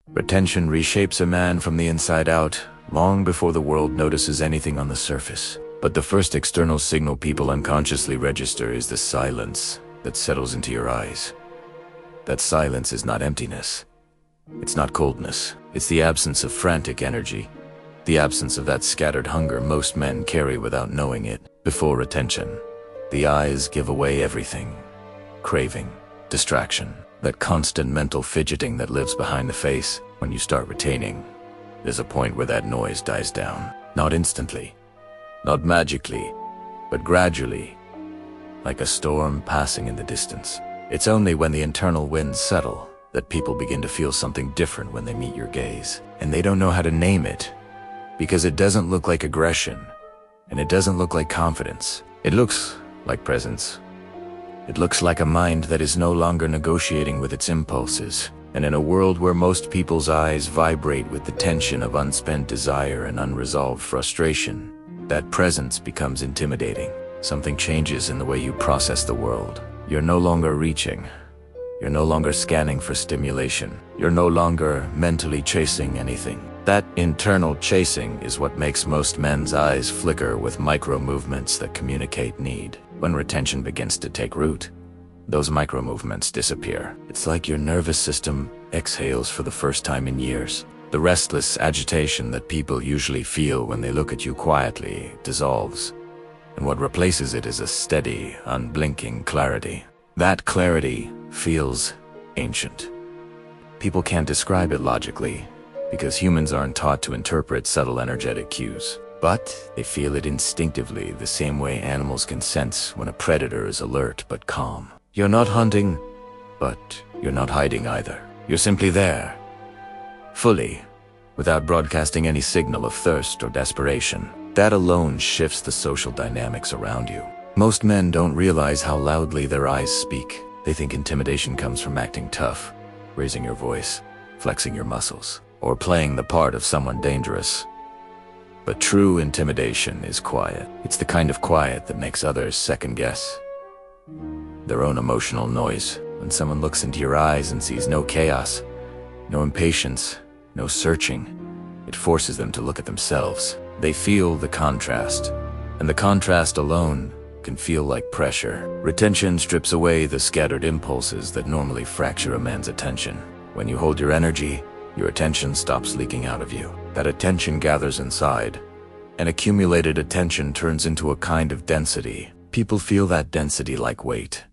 Retention reshapes a man from the inside out, long before the world notices anything on the surface. But the first external signal people unconsciously register is the silence that settles into your eyes. That silence is not emptiness. It's not coldness. It's the absence of frantic energy. The absence of that scattered hunger most men carry without knowing it. Before retention, the eyes give away everything. Craving, distraction, that constant mental fidgeting that lives behind the face. When you start retaining, there's a point where that noise dies down. Not instantly, not magically, but gradually, like a storm passing in the distance. It's only when the internal winds settle that people begin to feel something different when they meet your gaze. And they don't know how to name it, because it doesn't look like aggression, and it doesn't look like confidence. It looks like presence. It looks like a mind that is no longer negotiating with its impulses. And in a world where most people's eyes vibrate with the tension of unspent desire and unresolved frustration, that presence becomes intimidating. Something changes in the way you process the world. You're no longer reaching. You're no longer scanning for stimulation. You're no longer mentally chasing anything. That internal chasing is what makes most men's eyes flicker with micro movements that communicate need. When retention begins to take root, those micro movements disappear. It's like your nervous system exhales for the first time in years. The restless agitation that people usually feel when they look at you quietly dissolves, and what replaces it is a steady, unblinking clarity. That clarity feels ancient. People can't describe it logically, because humans aren't taught to interpret subtle energetic cues. But they feel it instinctively, the same way animals can sense when a predator is alert but calm. You're not hunting, but you're not hiding either. You're simply there, fully, without broadcasting any signal of thirst or desperation. That alone shifts the social dynamics around you. Most men don't realize how loudly their eyes speak. They think intimidation comes from acting tough, raising your voice, flexing your muscles, or playing the part of someone dangerous. But true intimidation is quiet. It's the kind of quiet that makes others second guess their own emotional noise. When someone looks into your eyes and sees no chaos, no impatience, no searching, it forces them to look at themselves. They feel the contrast, and the contrast alone can feel like pressure. Retention strips away the scattered impulses that normally fracture a man's attention. When you hold your energy, your attention stops leaking out of you. That attention gathers inside, and accumulated attention turns into a kind of density. People feel that density like weight.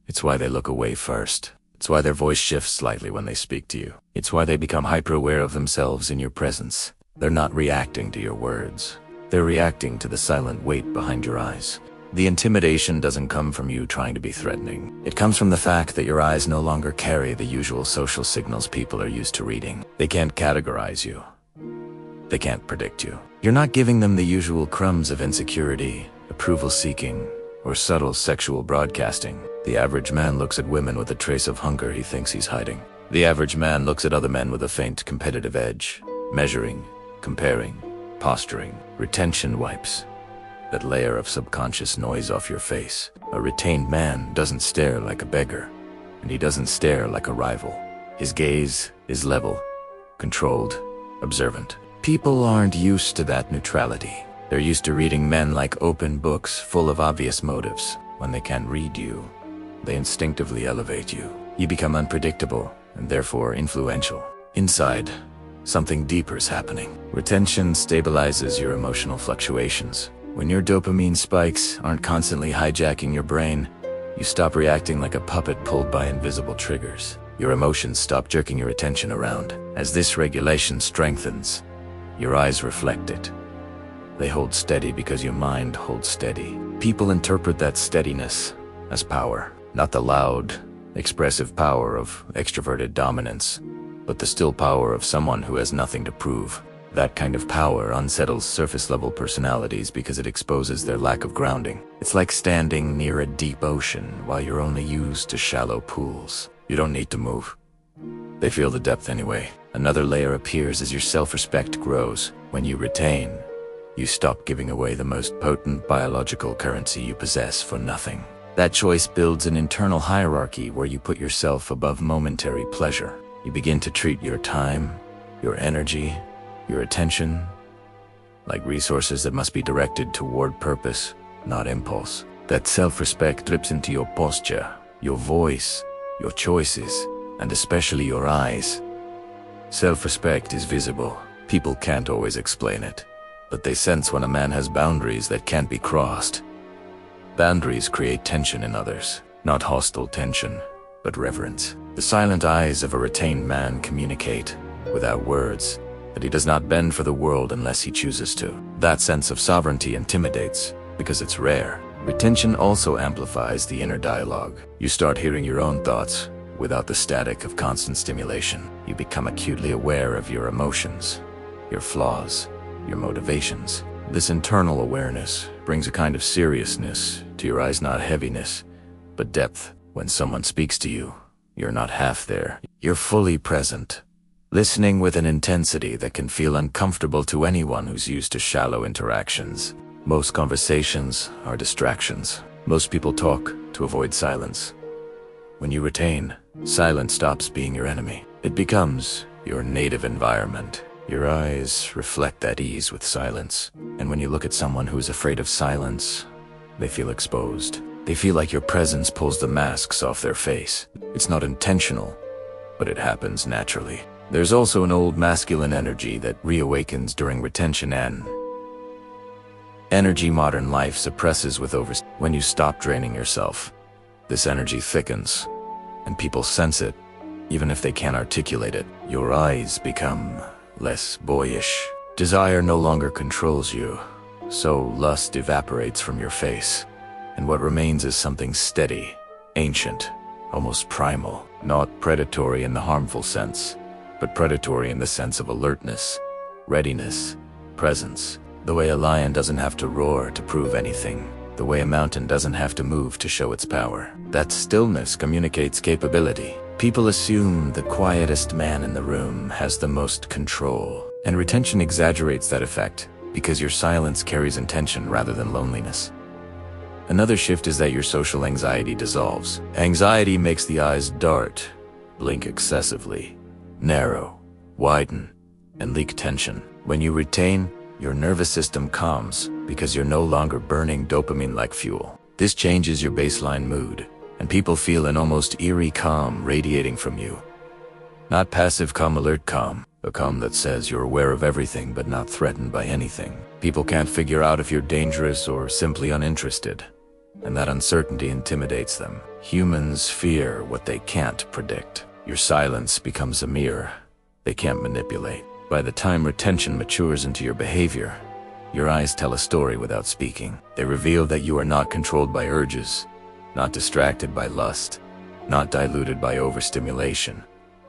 It's why they look away first. It's why their voice shifts slightly when they speak to you. It's why they become hyper-aware of themselves in your presence. They're not reacting to your words. They're reacting to the silent weight behind your eyes. The intimidation doesn't come from you trying to be threatening. It comes from the fact that your eyes no longer carry the usual social signals people are used to reading. They can't categorize you. They can't predict you. You're not giving them the usual crumbs of insecurity, approval-seeking, or subtle sexual broadcasting. The average man looks at women with a trace of hunger he thinks he's hiding. The average man looks at other men with a faint competitive edge, measuring, comparing, posturing. Retention wipes that layer of subconscious noise off your face. A retained man doesn't stare like a beggar, and he doesn't stare like a rival. His gaze is level, controlled, observant. People aren't used to that neutrality. They're used to reading men like open books full of obvious motives. When they can't read you, they instinctively elevate you. You become unpredictable and therefore influential. Inside, something deeper is happening. Retention stabilizes your emotional fluctuations. When your dopamine spikes aren't constantly hijacking your brain, you stop reacting like a puppet pulled by invisible triggers. Your emotions stop jerking your attention around. As this regulation strengthens, your eyes reflect it. They hold steady because your mind holds steady. People interpret that steadiness as power. Not the loud, expressive power of extroverted dominance, but the still power of someone who has nothing to prove. That kind of power unsettles surface-level personalities because it exposes their lack of grounding. It's like standing near a deep ocean while you're only used to shallow pools. You don't need to move. They feel the depth anyway. Another layer appears as your self-respect grows. When you retain, you stop giving away the most potent biological currency you possess for nothing. That choice builds an internal hierarchy where you put yourself above momentary pleasure. You begin to treat your time, your energy, your attention like resources that must be directed toward purpose, not impulse. That self-respect drips into your posture, your voice, your choices, and especially your eyes. Self-respect is visible. People can't always explain it, but they sense when a man has boundaries that can't be crossed. Boundaries create tension in others, not hostile tension, but reverence. The silent eyes of a retained man communicate, without words, that he does not bend for the world unless he chooses to. That sense of sovereignty intimidates, because it's rare. Retention also amplifies the inner dialogue. You start hearing your own thoughts, without the static of constant stimulation. You become acutely aware of your emotions, your flaws, your motivations. This internal awareness brings a kind of seriousness to your eyes, not heaviness, but depth. When someone speaks to you, you're not half there. You're fully present, listening with an intensity that can feel uncomfortable to anyone who's used to shallow interactions. Most conversations are distractions. Most people talk to avoid silence. When you retain, silence stops being your enemy. It becomes your native environment. Your eyes reflect that ease with silence. And when you look at someone who's afraid of silence, they feel exposed. They feel like your presence pulls the masks off their face. It's not intentional, but it happens naturally. There's also an old masculine energy that reawakens during retention and energy modern life suppresses with When you stop draining yourself, this energy thickens, and people sense it, even if they can't articulate it. Your eyes become less boyish. Desire no longer controls you, so lust evaporates from your face, and what remains is something steady, ancient, almost primal, not predatory in the harmful sense, but predatory in the sense of alertness, readiness, presence. The way a lion doesn't have to roar to prove anything. The way a mountain doesn't have to move to show its power. That stillness communicates capability. People assume the quietest man in the room has the most control. And retention exaggerates that effect, because your silence carries intention rather than loneliness. Another shift is that your social anxiety dissolves. Anxiety makes the eyes dart, blink excessively, narrow, widen, and leak tension. When you retain, your nervous system calms because you're no longer burning dopamine like fuel. This changes your baseline mood, and people feel an almost eerie calm radiating from you. Not passive calm, alert calm, a calm that says you're aware of everything but not threatened by anything. People can't figure out if you're dangerous or simply uninterested, and that uncertainty intimidates them. Humans fear what they can't predict. Your silence becomes a mirror they can't manipulate. By the time retention matures into your behavior, your eyes tell a story without speaking. They reveal that you are not controlled by urges, not distracted by lust, not diluted by overstimulation,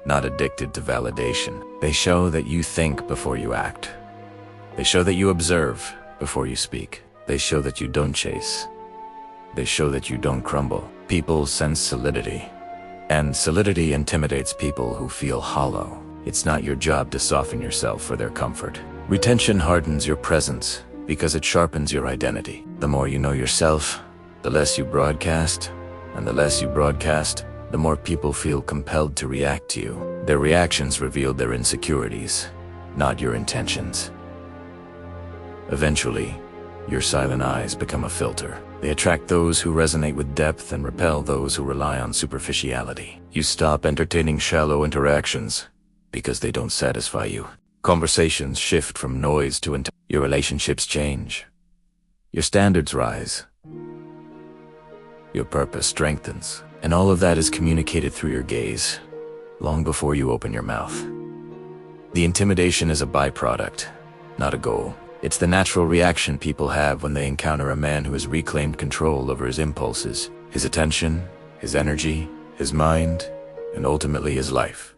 not addicted to validation. They show that you think before you act. They show that you observe before you speak. They show that you don't chase. They show that you don't crumble. People sense solidity, and solidity intimidates people who feel hollow. It's not your job to soften yourself for their comfort. Retention hardens your presence because it sharpens your identity. The more you know yourself, the less you broadcast, and the less you broadcast, the more people feel compelled to react to you. Their reactions reveal their insecurities, not your intentions. Eventually, your silent eyes become a filter. They attract those who resonate with depth and repel those who rely on superficiality. You stop entertaining shallow interactions because they don't satisfy you. Conversations shift from noise to intent. Your relationships change. Your standards rise. Your purpose strengthens. And all of that is communicated through your gaze, long before you open your mouth. The intimidation is a byproduct, not a goal. It's the natural reaction people have when they encounter a man who has reclaimed control over his impulses, his attention, his energy, his mind, and ultimately his life.